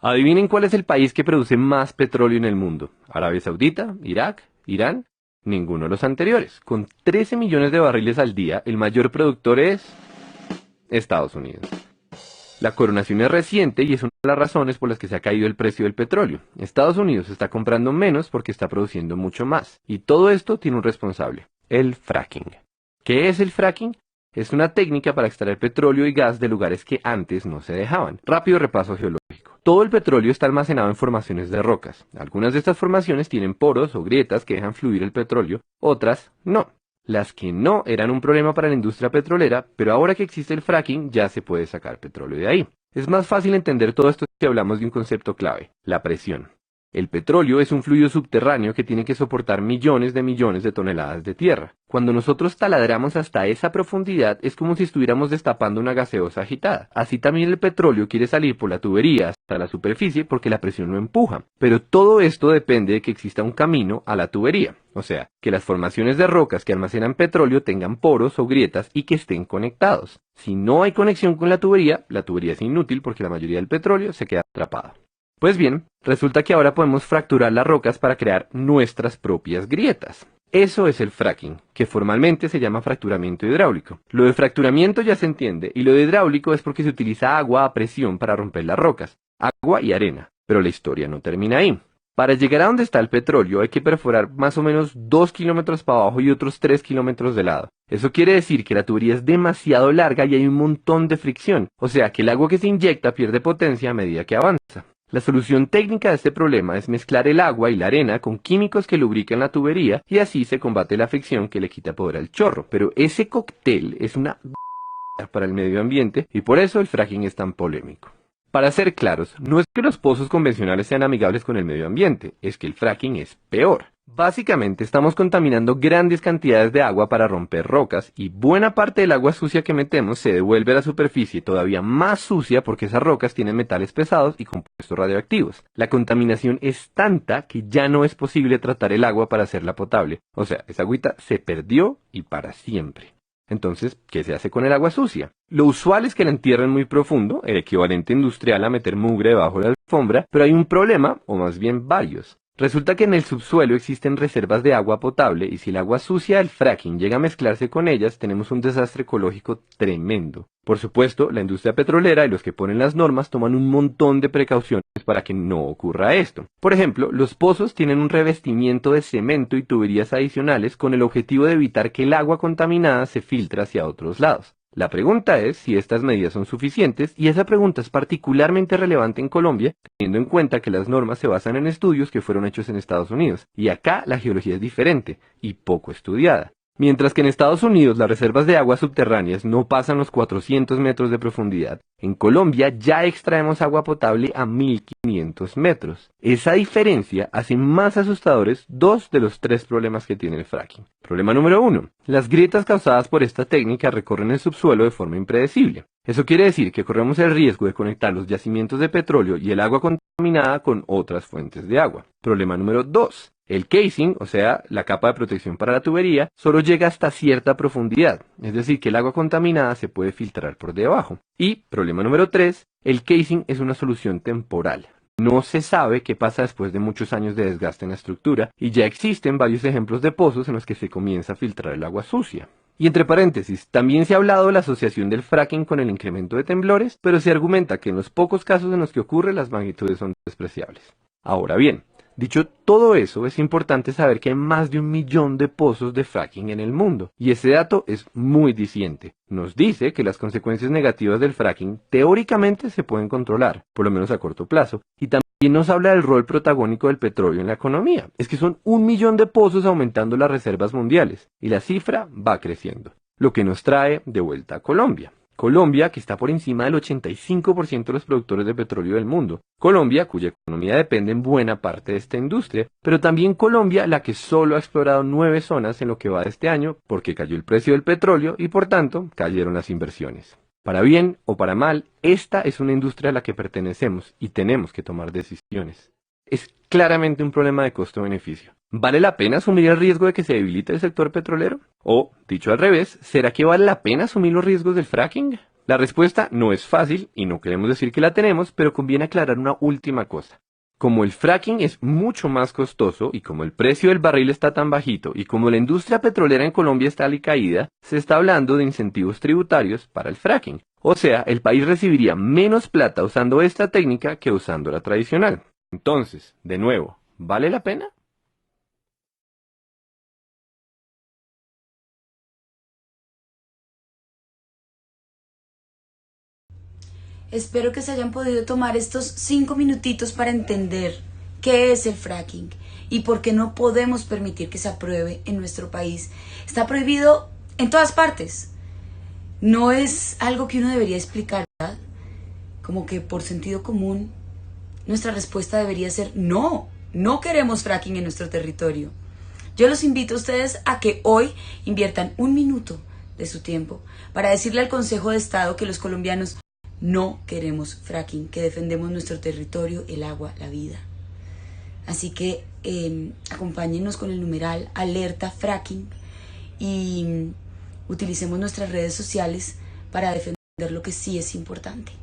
Adivinen cuál es el país que produce más petróleo en el mundo. ¿Arabia Saudita? ¿Irak? ¿Irán? Ninguno de los anteriores. Con 13 millones de barriles al día, el mayor productor es Estados Unidos. La coronación es reciente y es una de las razones por las que se ha caído el precio del petróleo. Estados Unidos está comprando menos porque está produciendo mucho más. Y todo esto tiene un responsable: el fracking. ¿Qué es el fracking? Es una técnica para extraer petróleo y gas de lugares que antes no se dejaban. Rápido repaso geológico. Todo el petróleo está almacenado en formaciones de rocas. Algunas de estas formaciones tienen poros o grietas que dejan fluir el petróleo, otras no. Las que no eran un problema para la industria petrolera, pero ahora que existe el fracking ya se puede sacar petróleo de ahí. Es más fácil entender todo esto si hablamos de un concepto clave: la presión. El petróleo es un fluido subterráneo que tiene que soportar millones de toneladas de tierra. Cuando nosotros taladramos hasta esa profundidad es como si estuviéramos destapando una gaseosa agitada. Así también el petróleo quiere salir por la tubería hasta la superficie porque la presión lo empuja. Pero todo esto depende de que exista un camino a la tubería. O sea, que las formaciones de rocas que almacenan petróleo tengan poros o grietas y que estén conectados. Si no hay conexión con la tubería es inútil porque la mayoría del petróleo se queda atrapada. Pues bien, resulta que ahora podemos fracturar las rocas para crear nuestras propias grietas. Eso es el fracking, que formalmente se llama fracturamiento hidráulico. Lo de fracturamiento ya se entiende, y lo de hidráulico es porque se utiliza agua a presión para romper las rocas, agua y arena. Pero la historia no termina ahí. Para llegar a donde está el petróleo hay que perforar más o menos 2 kilómetros para abajo y otros 3 kilómetros de lado. Eso quiere decir que la tubería es demasiado larga y hay un montón de fricción, o sea que el agua que se inyecta pierde potencia a medida que avanza. La solución técnica de este problema es mezclar el agua y la arena con químicos que lubrican la tubería y así se combate la fricción que le quita poder al chorro. Pero ese cóctel es una para el medio ambiente y por eso el fracking es tan polémico. Para ser claros, no es que los pozos convencionales sean amigables con el medio ambiente, es que el fracking es peor. Básicamente estamos contaminando grandes cantidades de agua para romper rocas y buena parte del agua sucia que metemos se devuelve a la superficie todavía más sucia porque esas rocas tienen metales pesados y compuestos radioactivos. La contaminación es tanta que ya no es posible tratar el agua para hacerla potable. O sea, esa agüita se perdió y para siempre. Entonces, ¿qué se hace con el agua sucia? Lo usual es que la entierren muy profundo, el equivalente industrial a meter mugre debajo de la alfombra, pero hay un problema, o más bien varios. Resulta que en el subsuelo existen reservas de agua potable y si el agua sucia del fracking llega a mezclarse con ellas, tenemos un desastre ecológico tremendo. Por supuesto, la industria petrolera y los que ponen las normas toman un montón de precauciones para que no ocurra esto. Por ejemplo, los pozos tienen un revestimiento de cemento y tuberías adicionales con el objetivo de evitar que el agua contaminada se filtre hacia otros lados. La pregunta es si estas medidas son suficientes y esa pregunta es particularmente relevante en Colombia, teniendo en cuenta que las normas se basan en estudios que fueron hechos en Estados Unidos, y acá la geología es diferente y poco estudiada. Mientras que en Estados Unidos las reservas de aguas subterráneas no pasan los 400 metros de profundidad, en Colombia ya extraemos agua potable a 1500 metros. Esa diferencia hace más asustadores dos de los tres problemas que tiene el fracking. Problema número 1. Las grietas causadas por esta técnica recorren el subsuelo de forma impredecible. Eso quiere decir que corremos el riesgo de conectar los yacimientos de petróleo y el agua contaminada con otras fuentes de agua. Problema número 2. El casing, o sea, la capa de protección para la tubería, solo llega hasta cierta profundidad, es decir, que el agua contaminada se puede filtrar por debajo. Y, problema número 3, el casing es una solución temporal. No se sabe qué pasa después de muchos años de desgaste en la estructura, y ya existen varios ejemplos de pozos en los que se comienza a filtrar el agua sucia. Y entre paréntesis, también se ha hablado de la asociación del fracking con el incremento de temblores, pero se argumenta que en los pocos casos en los que ocurre las magnitudes son despreciables. Ahora bien, dicho todo eso, es importante saber que hay más de 1 millón de pozos de fracking en el mundo, y ese dato es muy diciente. Nos dice que las consecuencias negativas del fracking teóricamente se pueden controlar, por lo menos a corto plazo, y también nos habla del rol protagónico del petróleo en la economía. Es que son 1 millón de pozos aumentando las reservas mundiales, y la cifra va creciendo, lo que nos trae de vuelta a Colombia. Colombia, que está por encima del 85% de los productores de petróleo del mundo. Colombia, cuya economía depende en buena parte de esta industria, pero también Colombia, la que solo ha explorado 9 zonas en lo que va de este año, porque cayó el precio del petróleo y por tanto cayeron las inversiones. Para bien o para mal, esta es una industria a la que pertenecemos y tenemos que tomar decisiones. Es claramente un problema de costo-beneficio. ¿Vale la pena asumir el riesgo de que se debilite el sector petrolero? O, dicho al revés, ¿será que vale la pena asumir los riesgos del fracking? La respuesta no es fácil y no queremos decir que la tenemos, pero conviene aclarar una última cosa. Como el fracking es mucho más costoso y como el precio del barril está tan bajito y como la industria petrolera en Colombia está alicaída, se está hablando de incentivos tributarios para el fracking. O sea, el país recibiría menos plata usando esta técnica que usando la tradicional. Entonces, de nuevo, ¿vale la pena? Espero que se hayan podido tomar estos 5 minutitos para entender qué es el fracking y por qué no podemos permitir que se apruebe en nuestro país. Está prohibido en todas partes. No es algo que uno debería explicar, ¿verdad? Como que por sentido común, nuestra respuesta debería ser no, no queremos fracking en nuestro territorio. Yo los invito a ustedes a que hoy inviertan 1 minuto de su tiempo para decirle al Consejo de Estado que los colombianos no queremos fracking, que defendemos nuestro territorio, el agua, la vida. Así que acompáñenos con el numeral alerta fracking y utilicemos nuestras redes sociales para defender lo que sí es importante.